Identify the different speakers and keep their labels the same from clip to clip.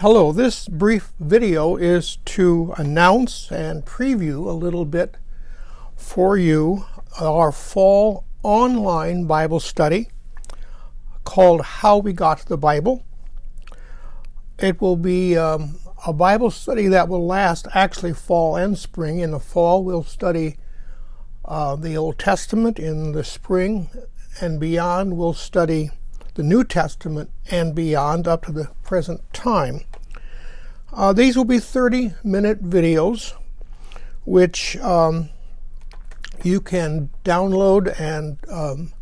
Speaker 1: Hello, this brief video is to announce and preview a little bit for you our fall online Bible study called How We Got the Bible. It will be a Bible study that will last actually fall and spring. In the fall, we'll study the Old Testament. In the spring and beyond, we'll study the New Testament and beyond up to the present time. These will be 30-minute videos, which you can download and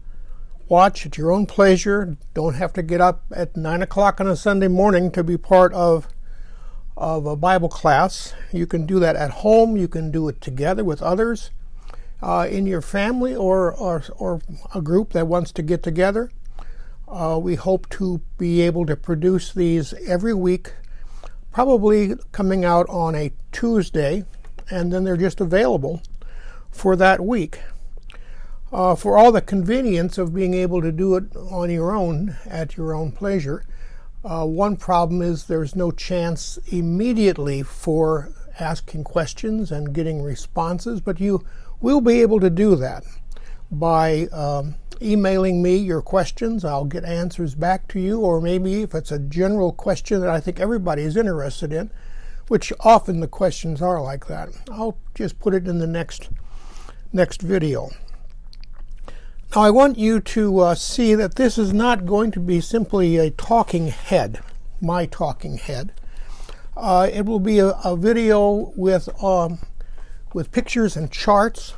Speaker 1: watch at your own pleasure. Don't have to get up at 9 o'clock on a Sunday morning to be part of a Bible class. You can do that at home. You can do it together with others in your family or a group that wants to get together. We hope to be able to produce these every week, probably coming out on a Tuesday, and then they're just available for that week. For all the convenience of being able to do it on your own, at your own pleasure, one problem is there's no chance immediately for asking questions and getting responses, but you will be able to do that by emailing me your questions. I'll get answers back to you, or maybe if it's a general question that I think everybody is interested in, which often the questions are like that, I'll just put it in the next video. Now I want you to see that this is not going to be simply a talking head, my talking head. It will be a video with pictures and charts.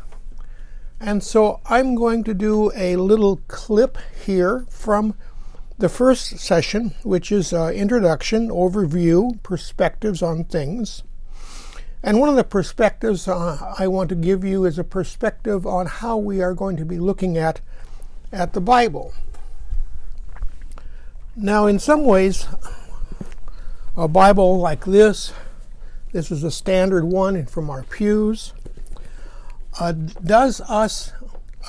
Speaker 1: And so I'm going to do a little clip here from the first session, which is introduction, overview, perspectives on things. And one of the perspectives I want to give you is a perspective on how we are going to be looking at the Bible. Now, in some ways, a Bible like this is a standard one from our pews, does us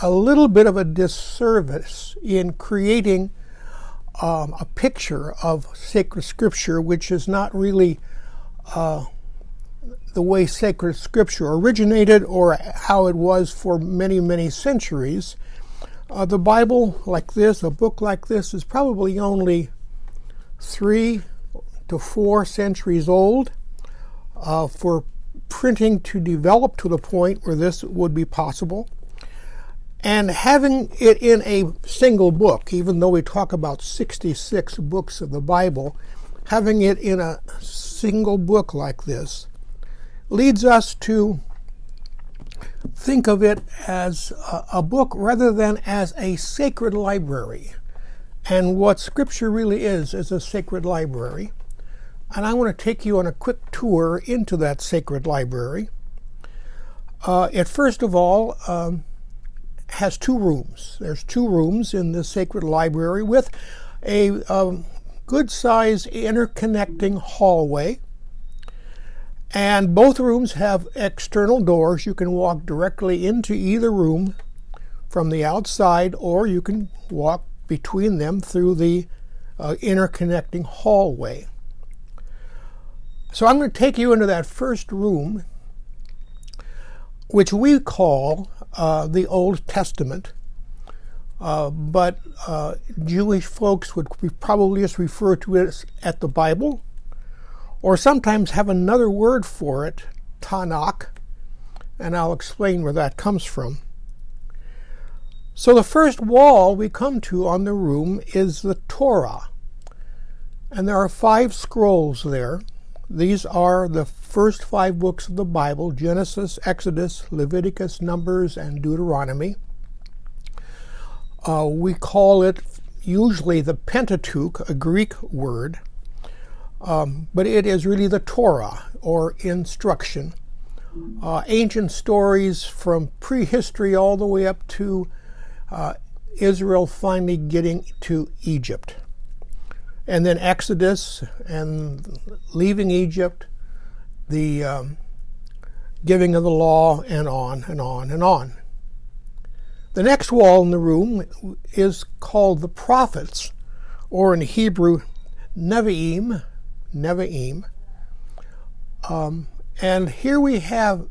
Speaker 1: a little bit of a disservice in creating a picture of sacred scripture, which is not really the way sacred scripture originated or how it was for many, many centuries. The Bible like this, a book like this, is probably only 3 to 4 centuries old. For printing to develop to the point where this would be possible, and having it in a single book, even though we talk about 66 books of the Bible, having it in a single book like this leads us to think of it as a book rather than as a sacred library. And what Scripture really is a sacred library. And I want to take you on a quick tour into that sacred library. It first of all has 2 rooms. There's 2 rooms in the sacred library with a good-sized interconnecting hallway. And both rooms have external doors. You can walk directly into either room from the outside, or you can walk between them through the interconnecting hallway. So I'm going to take you into that first room, which we call the Old Testament, but Jewish folks would probably just refer to it as the Bible, or sometimes have another word for it, Tanakh, and I'll explain where that comes from. So the first wall we come to on the room is the Torah, and there are 5 scrolls there. These are the first 5 books of the Bible: Genesis, Exodus, Leviticus, Numbers, and Deuteronomy. We call it usually the Pentateuch, a Greek word, but it is really the Torah, or instruction. Ancient stories from prehistory all the way up to Israel finally getting to Egypt. And then Exodus and leaving Egypt, the giving of the law, and on and on and on. The next wall in the room is called the prophets, or in Hebrew, Nevi'im, Nevi'im. And here we have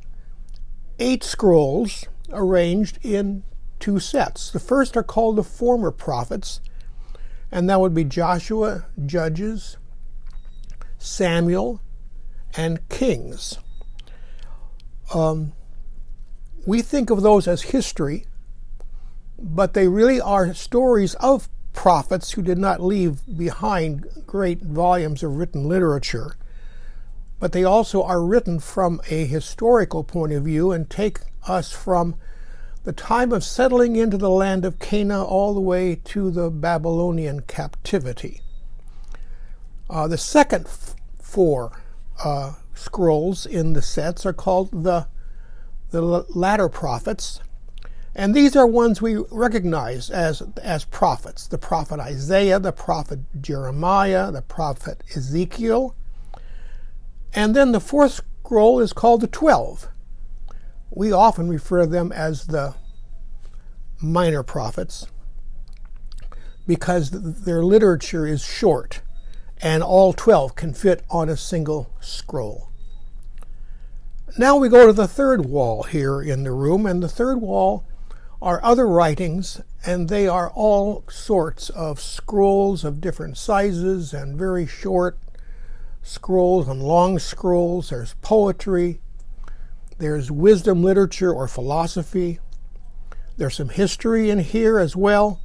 Speaker 1: 8 scrolls arranged in 2 sets. The first are called the former prophets, and that would be Joshua, Judges, Samuel, and Kings. We think of those as history, but they really are stories of prophets who did not leave behind great volumes of written literature. But they also are written from a historical point of view and take us from the time of settling into the land of Canaan all the way to the Babylonian captivity. The second 4 scrolls in the sets are called the latter prophets, and these are ones we recognize as prophets. The prophet Isaiah, the prophet Jeremiah, the prophet Ezekiel. And then the 4th scroll is called the 12. We often refer to them as the minor prophets because their literature is short and all 12 can fit on a single scroll. Now we go to the third wall here in the room, and the third wall are other writings, and they are all sorts of scrolls of different sizes and very short scrolls and long scrolls. There's poetry, there's wisdom literature or philosophy, there's some history in here as well.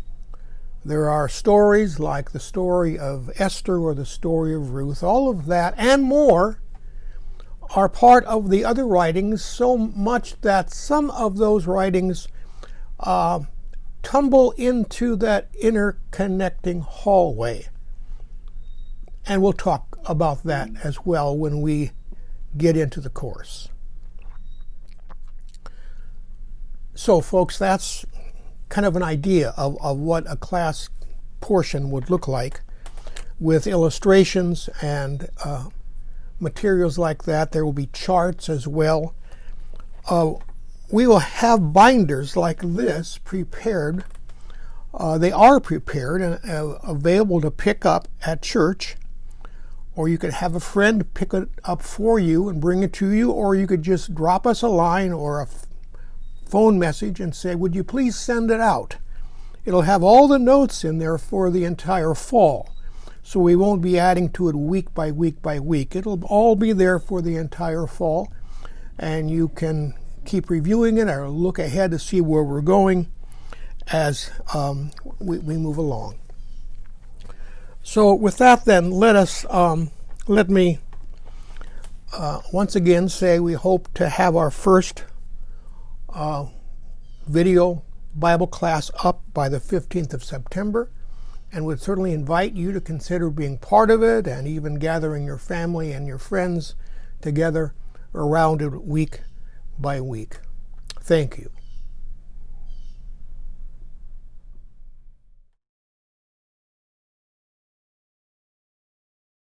Speaker 1: There are stories like the story of Esther or the story of Ruth. All of that and more are part of the other writings, so much that some of those writings tumble into that interconnecting hallway. And we'll talk about that as well when we get into the course. So folks, that's kind of an idea of what a class portion would look like with illustrations and materials like that. There will be charts as well. We will have binders like this prepared. They are prepared and available to pick up at church, or you could have a friend pick it up for you and bring it to you, or you could just drop us a line or a phone message and say, would you please send it out? It'll have all the notes in there for the entire fall, so we won't be adding to it week by week by week. It'll all be there for the entire fall, and you can keep reviewing it or look ahead to see where we're going as we move along. So with that then, let me once again say we hope to have our first video Bible class up by the 15th of September, and would certainly invite you to consider being part of it and even gathering your family and your friends together around it week by week. Thank you.